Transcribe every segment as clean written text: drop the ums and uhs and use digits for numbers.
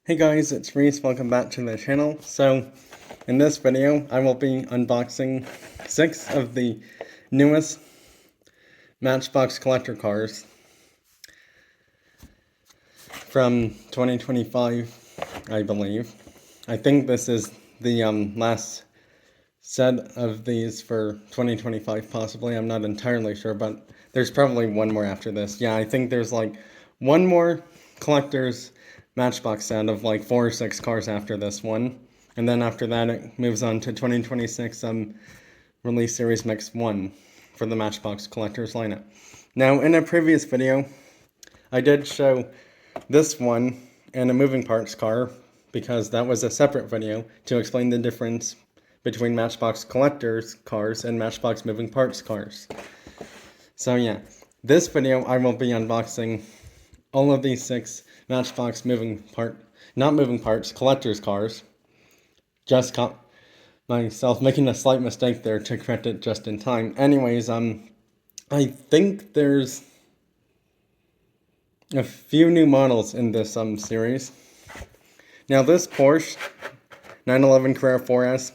Hey guys, it's Reese. Welcome back to the channel. So, in this video, I will be unboxing 6 of the newest Matchbox collector cars from 2025, I believe. I think this is the last set of these for 2025, possibly. I'm not entirely sure, but there's probably one more after this. Yeah, I think there's like one more collector's Matchbox set of like 4 or 6 cars after this one. And then after that, it moves on to 2026 Release Series Mix 1 for the Matchbox collector's lineup. Now, in a previous video, I did show this one and a moving parts car because that was a separate video to explain the difference between Matchbox collectors cars and Matchbox moving parts cars. So yeah, this video I will be unboxing all of these 6 Matchbox collectors cars. Just caught myself making a slight mistake there to correct it just in time. Anyways, I think there's a few new models in this series. Now this Porsche 911 Carrera 4S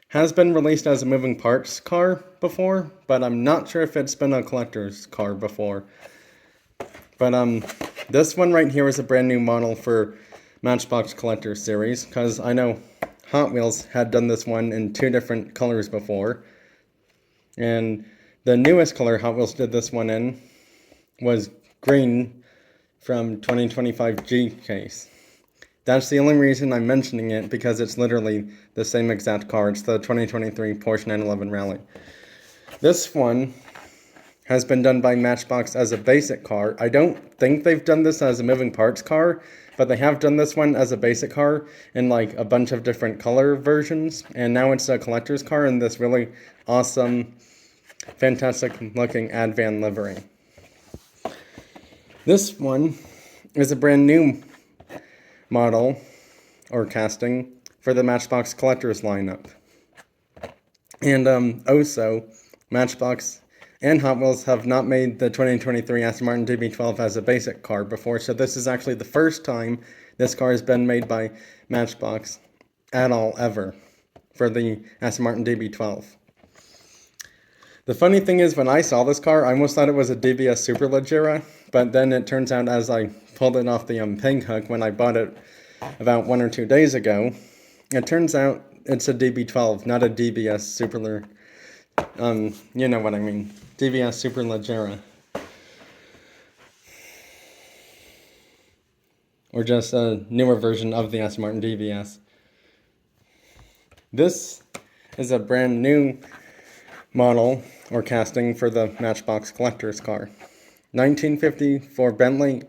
has been released as a moving parts car before, but I'm not sure if it's been a collector's car before. But this one right here is a brand new model for Matchbox Collector Series, because I know Hot Wheels had done this one in 2 different colors before. And the newest color Hot Wheels did this one in was green from 2025 G-Case. That's the only reason I'm mentioning it, because it's literally the same exact car. It's the 2023 Porsche 911 Rally. This one has been done by Matchbox as a basic car. I don't think they've done this as a moving parts car, but they have done this one as a basic car in like a bunch of different color versions, and now it's a collector's car in this really awesome, fantastic looking Advan livery. This one is a brand new model or casting for the Matchbox collectors lineup. And also, Matchbox and Hot Wheels have not made the 2023 Aston Martin DB12 as a basic car before, so this is actually the first time this car has been made by Matchbox at all, ever, for the Aston Martin DB12. The funny thing is, when I saw this car, I almost thought it was a DBS Superleggera, but then it turns out as I pulled it off the peg hook when I bought it about 1 or 2 days ago, it turns out it's a DB12, not a DBS Superleggera. You know what I mean. DBS Superleggera. Or just a newer version of the Aston Martin DBS. This is a brand new model or casting for the Matchbox collector's car. 1954 Bentley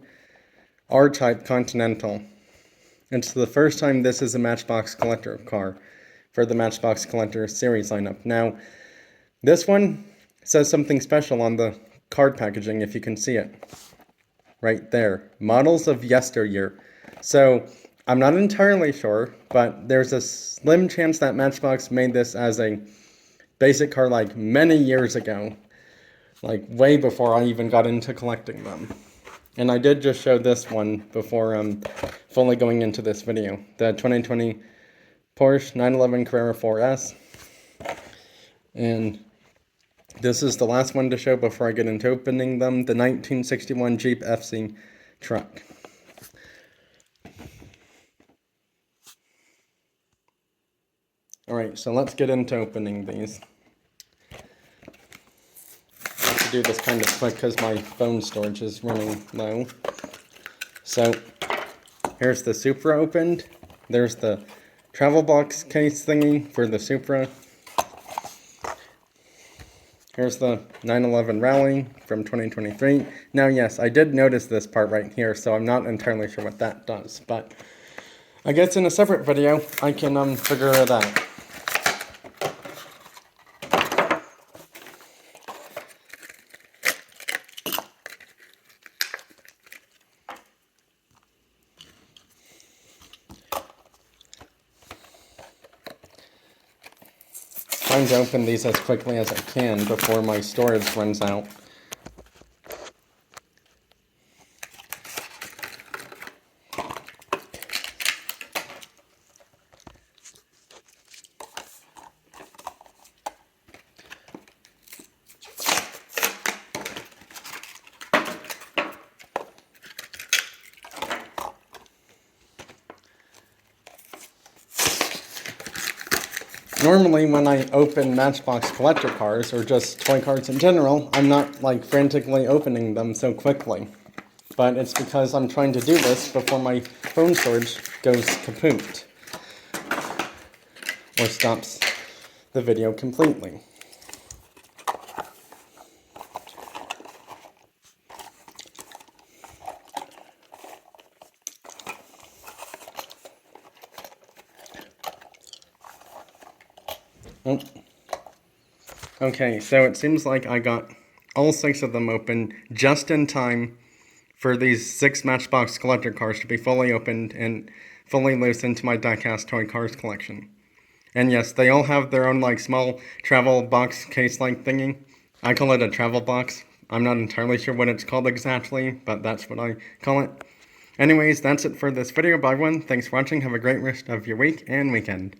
R-Type Continental. It's the first time this is a Matchbox collector car for the Matchbox Collector Series lineup. Now, this one says something special on the card packaging, if you can see it. Right there. Models of yesteryear. So, I'm not entirely sure, but there's a slim chance that Matchbox made this as a basic car like many years ago. Like way before I even got into collecting them. And I did just show this one before fully going into this video. The 2020 Porsche 911 Carrera 4S. And this is the last one to show before I get into opening them. The 1961 Jeep FC truck. Alright, so let's get into opening these. I have to do this kind of quick because my phone storage is running low. So, here's the Supra opened. There's the travel box case thingy for the Supra. Here's the 911 Rally from 2023. Now, yes, I did notice this part right here, so I'm not entirely sure what that does, but I guess in a separate video, I can figure it out. Trying to open these as quickly as I can before my storage runs out. Normally, when I open Matchbox collector cars, or just toy cars in general, I'm not, like, frantically opening them so quickly. But it's because I'm trying to do this before my phone storage goes kaput. Or stops the video completely. Oh. Okay, so it seems like I got all 6 of them open just in time for these 6 Matchbox collector cars to be fully opened and fully loose into my diecast toy cars collection. And yes, they all have their own, like, small travel box case-like thingy. I call it a travel box. I'm not entirely sure what it's called exactly, but that's what I call it. Anyways, that's it for this video, everyone. Thanks for watching. Have a great rest of your week and weekend.